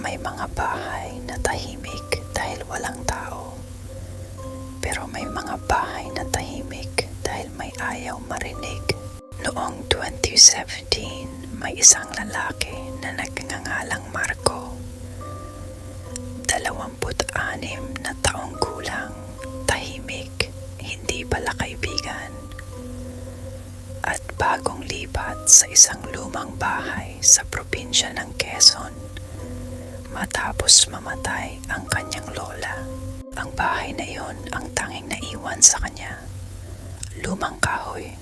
May mga bahay na tahimik dahil walang tao. Pero may mga bahay na tahimik dahil may ayaw marinig. Noong 2017, may isang lalaki na nagngangalang Marco. 26 na taong gulang, tahimik, hindi pala kaibigan. At bagong lipat sa isang lumang bahay sa probinsya ng Quezon matapos mamatay ang kanyang lola. Ang bahay na iyon ang tanging naiwan sa kanya. Lumang kahoy,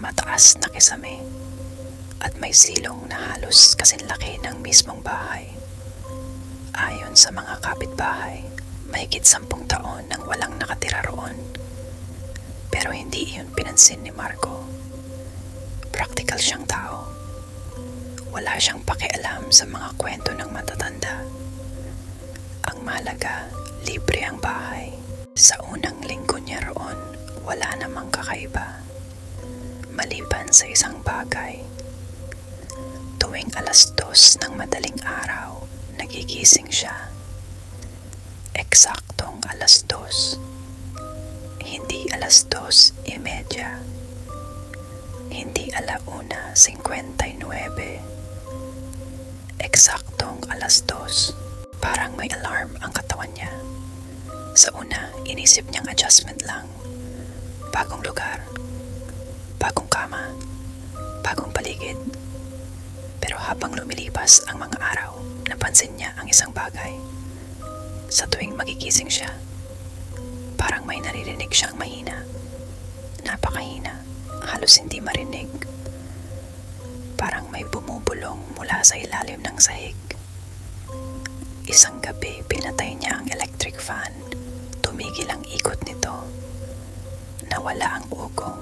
mataas na kisame, at may silong na halos kasinlaki ng mismong bahay. Ayon sa mga kapitbahay, mahigit 10 taon nang walang nakatira roon. Pero hindi iyon pinansin ni Marco. Praktikal siyang tao. Wala siyang pakialam sa mga kwento ng matatanda. Ang mahalaga, libre ang bahay. Sa unang linggo niya roon, wala namang kakaiba. Maliban sa isang bagay. Tuwing 2:00 ng madaling araw, nagigising siya. Eksaktong 2:00. Hindi 2:30. Hindi 1:59. Eksaktong 2:00. Parang may alarm ang katawan niya. Sa una, inisip niyang adjustment lang. Bagong lugar, bagong kama, bagong paligid. Pero habang lumilipas ang mga araw, napansin niya ang isang bagay. Sa tuwing magigising siya, parang may naririnig siyang mahina. Napakahina, halos hindi marinig. Parang may bumubulong mula sa ilalim ng sahig. Isang gabi, pinatay niya ang electric fan. Tumigil ang ikot nito. Nawala ang ugong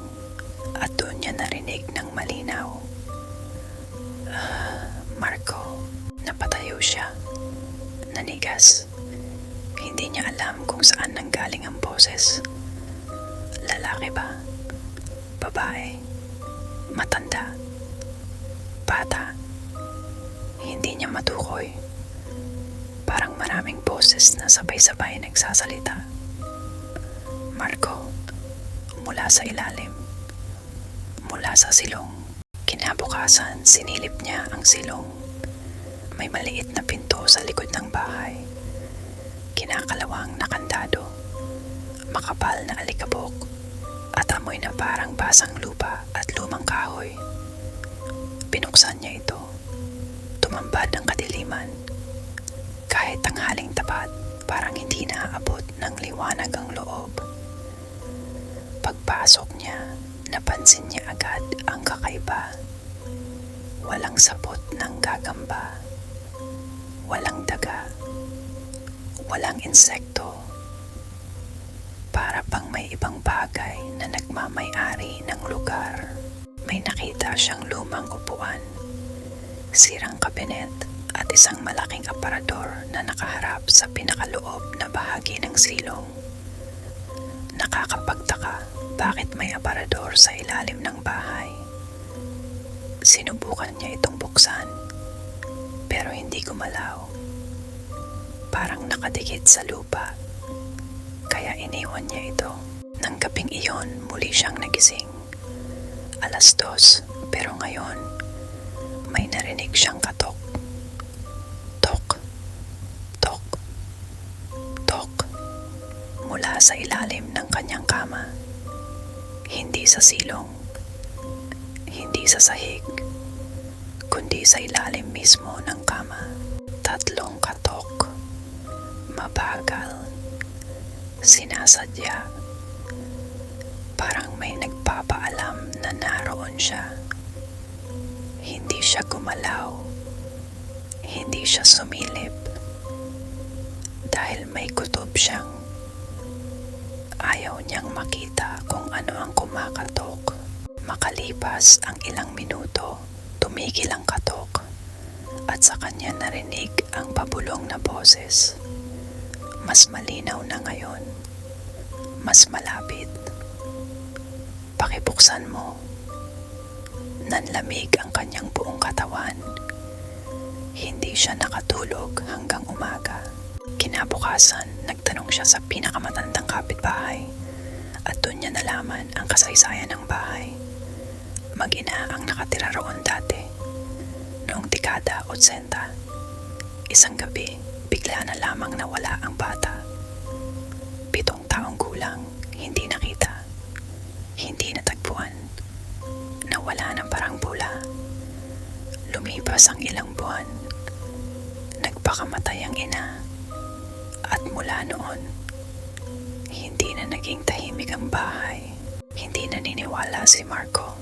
at doon niya narinig ng malinaw. Marco. Napatayo siya. Nanigas. Hindi niya alam kung saan nanggaling ang boses. Lalaki ba? Babae? Matanda? Bata? Hindi niya matukoy. Parang maraming boses na sabay-sabay nagsasalita. Marco, mula sa ilalim, mula sa silong. Kinabukasan, sinilip niya ang silong. May maliit na pinto sa likod ng bahay. Kinakalawang nakandado, makapal na alikabok, at amoy na parang basang lupa at lumang kahoy. Binuksan niya ito. Tumambad ang kadiliman. Kahit tanghaling tapat, parang hindi naaabot ng liwanag ang loob. Pagpasok niya, napansin niya agad ang kakaiba. Walang sapot ng gagamba. Walang daga. Walang insekto. Para pang may ibang bagay na nagmamay-ari ng lugar. May nakita siyang lumang upuan, sirang kabinet, at isang malaking aparador na nakaharap sa pinakaloob na bahagi ng silong. Nakakapagtaka bakit may aparador sa ilalim ng bahay. Sinubukan niya itong buksan, pero hindi gumalaw. Parang nakadikit sa lupa, kaya iniwan niya ito. Nang gabing iyon, muli siyang nagising. 2:00, pero ngayon, may narinig siyang katok. Mula sa ilalim ng kanyang kama. Hindi sa silong, hindi sa sahig, kundi sa ilalim mismo ng kama. 3 katok. Mabagal. Sinasadya. Parang may nagpapaalam na naroon siya. Hindi siya gumalaw. Hindi siya sumilip. Dahil may kutob siyang. Ayaw niyang makita kung ano ang kumakatok. Makalipas ang ilang minuto, tumigil ang katok at sa kanya narinig ang pabulong na boses. Mas malinaw na ngayon. Mas malapit. Pakibuksan mo. Nanlamig ang kanyang buong katawan. Hindi hindi siya nakatulog hanggang umaga. Kinabukasan, nagtanong siya sa pinakamatandang kapitbahay at doon niya nalaman ang kasaysayan ng bahay. Mag-ina ang nakatira roon dati. Noong dekada 80, isang gabi, bigla na lamang nawala ang bata. 7 taong gulang, hindi nakita, hindi natagpuan, nawala ng parang bula. Lumipas ang ilang buwan, nagpakamatay ang ina, at mula noon, hindi na naging tahimik ang bahay. Hindi naniniwala si Marco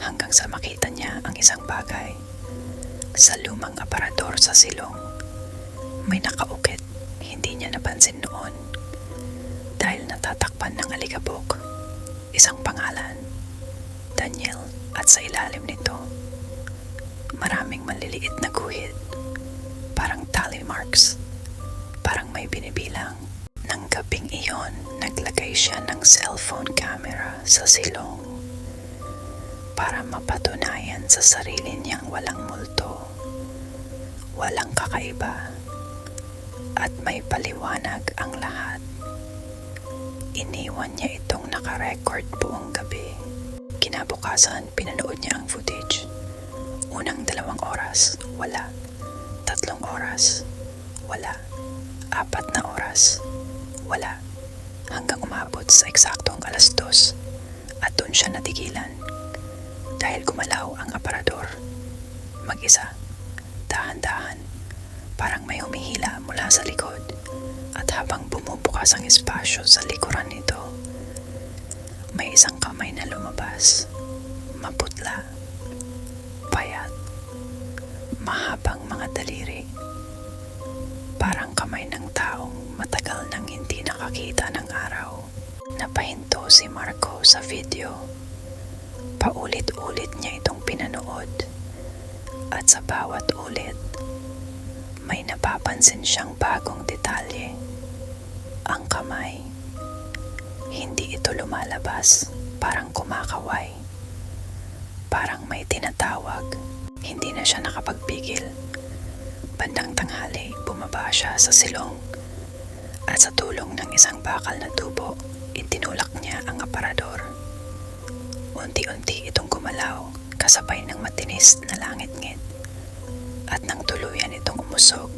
hanggang sa makita niya ang isang bagay. Sa lumang aparador sa silong, may nakaukit, hindi niya napansin noon. Dahil natatakpan ng alikabok, isang pangalan, Daniel, at sa ilalim nito, maraming maliliit na guhit, parang tally marks, parang may binibilang. Nang gabing iyon, naglagay siya ng cellphone camera sa silong para mapatunayan sa sarili niyang walang multo, walang kakaiba, at may paliwanag ang lahat. Iniwan niya itong nakarecord buong gabi. Kinabukasan, pinanood niya ang footage. Unang 2 oras, wala. 3 oras, wala. 4 na oras, wala. Hanggang umabot sa eksaktong 2:00 at doon siya natigilan. Dahil gumalaw ang aparador. Mag-isa, dahan-dahan, parang may humihila mula sa likod. At habang bumubukas ang espasyo sa likuran nito, may isang kamay na lumabas. Maputla, payat, mahabang mga daliri. Parang kamay ng taong matagal nang hindi nakakita ng araw. Napahinto si Marco sa video. Paulit-ulit niya itong pinanood. At sa bawat ulit, may napapansin siyang bagong detalye. Ang kamay, hindi ito lumalabas, parang kumakaway. Parang may tinatawag, hindi na siya nakapagpigil. Bandang tanghali, bumaba siya sa silong at sa tulong ng isang bakal na tubo, itinulak niya ang aparador. Unti-unti itong gumalaw, kasabay ng matinis na langit-ngit. At nang tuluyan itong umusog,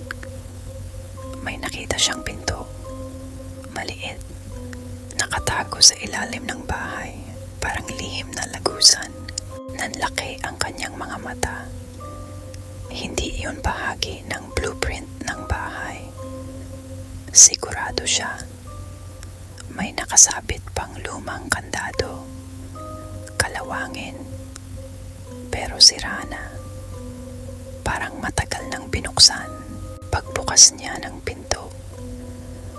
may nakita siyang pinto. Maliit, nakatago sa ilalim ng bahay, parang lihim na lagusan. Nanlaki ang kanyang mga mata. Hindi iyon bahagi ng blueprint ng bahay. Sigurado siya, may nakasabit pang lumang kandado. Kalawangin, pero sira na. Parang matagal nang binuksan. Pagbukas niya ng pinto,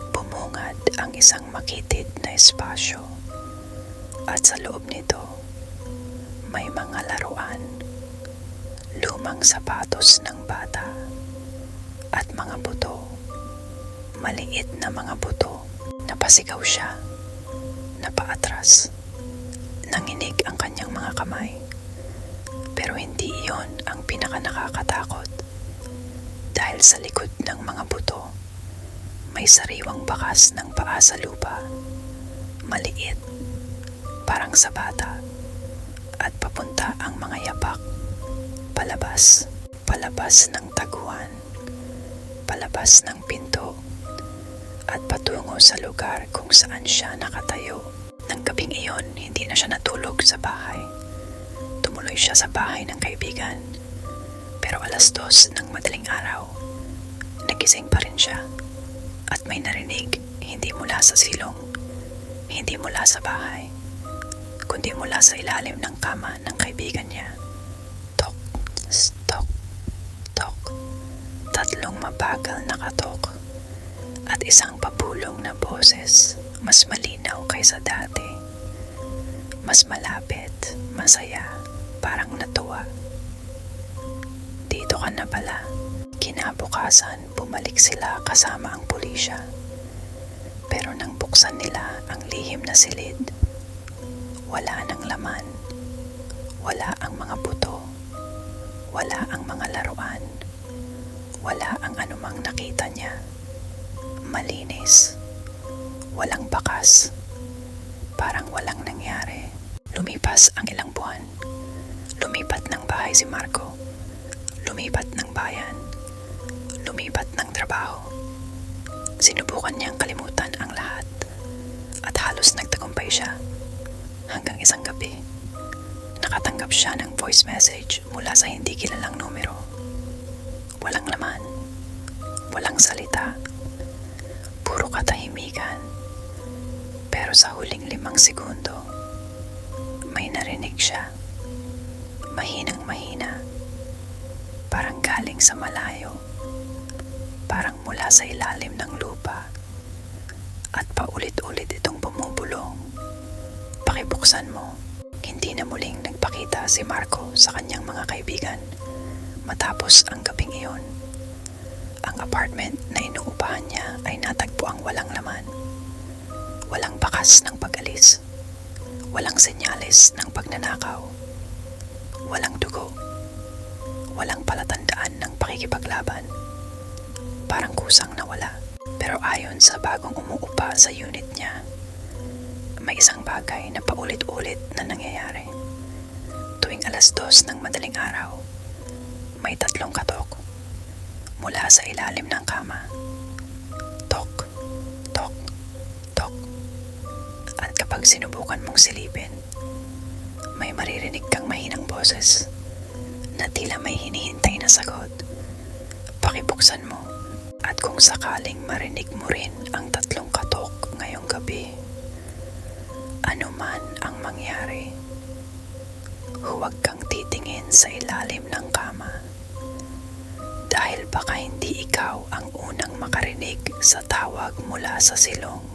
bumungad ang isang makitid na espasyo. At sa loob nito, may mga laruan, lumang sapatos ng bata, at mga buto, maliit na mga buto. Napasigaw siya, napaatras. Nanginig ang kanyang mga kamay. Pero hindi iyon ang pinakanakakatakot. Dahil sa likod ng mga buto, may sariwang bakas ng paa sa lupa. Maliit, parang sa bata. At papunta ang mga yapak. Palabas, palabas ng taguan. Palabas ng pinto. At patungo sa lugar kung saan siya nakatayo. Nang gabing iyon, hindi na siya natulog sa bahay. Tumuloy siya sa bahay ng kaibigan. Pero 2:00 ng madaling araw, nagising pa rin siya. At may narinig, hindi mula sa silong, hindi mula sa bahay, kundi mula sa ilalim ng kama ng kaibigan niya. Tok, tok, tok. 3 mabagal na katok. At isang papulong na boses, mas malinaw kaysa dati. Mas malapit, masaya, parang natuwa. Dito ka na pala. Kinabukasan, bumalik sila kasama ang pulisya. Pero nang buksan nila ang lihim na silid, wala nang laman. Wala ang mga buto. Wala ang mga laruan. Wala ang anumang nakita niya. Malinis. Walang bakas. Parang walang nangyari. Lumipas ang ilang buwan. Lumipat ng bahay si Marco. Lumipat ng bayan. Lumipat ng trabaho. Sinubukan niyang kalimutan ang lahat. At halos nagtagumpay siya. Hanggang isang gabi, nakatanggap siya ng voice message mula sa hindi kilalang numero. Walang laman. Walang salita. Puro katahimikan. Pero sa huling 5 segundo, may narinig siya. Mahinang mahina. Parang galing sa malayo. Parang mula sa ilalim ng lupa. At paulit-ulit itong bumubulong. Pakibuksan mo. Hindi na muling nagpakita si Marco sa kanyang mga kaibigan matapos ang gabing iyon. Ang apartment na inuupahan niya ay natagpuang walang laman. Walang bakas ng pag-alis. Walang senyales ng pagnanakaw. Walang dugo. Walang palatandaan ng pakikipaglaban. Parang kusang nawala. Pero ayon sa bagong umuupa sa unit niya, may isang bagay na paulit-ulit na nangyayari. Tuwing 2:00 ng madaling araw, may 3 katok mula sa ilalim ng kama. Tok, tok, tok. At kapag sinubukan mong silipin, may maririnig kang mahinang boses na tila may hinihintay na sagot. Pakibuksan mo. At kung sakaling marinig mo rin ang 3 katok ngayong gabi, ano man ang mangyari, huwag kang titingin sa ilalim ng kama. Dahil baka hindi ikaw ang unang makarinig sa tawag mula sa silong.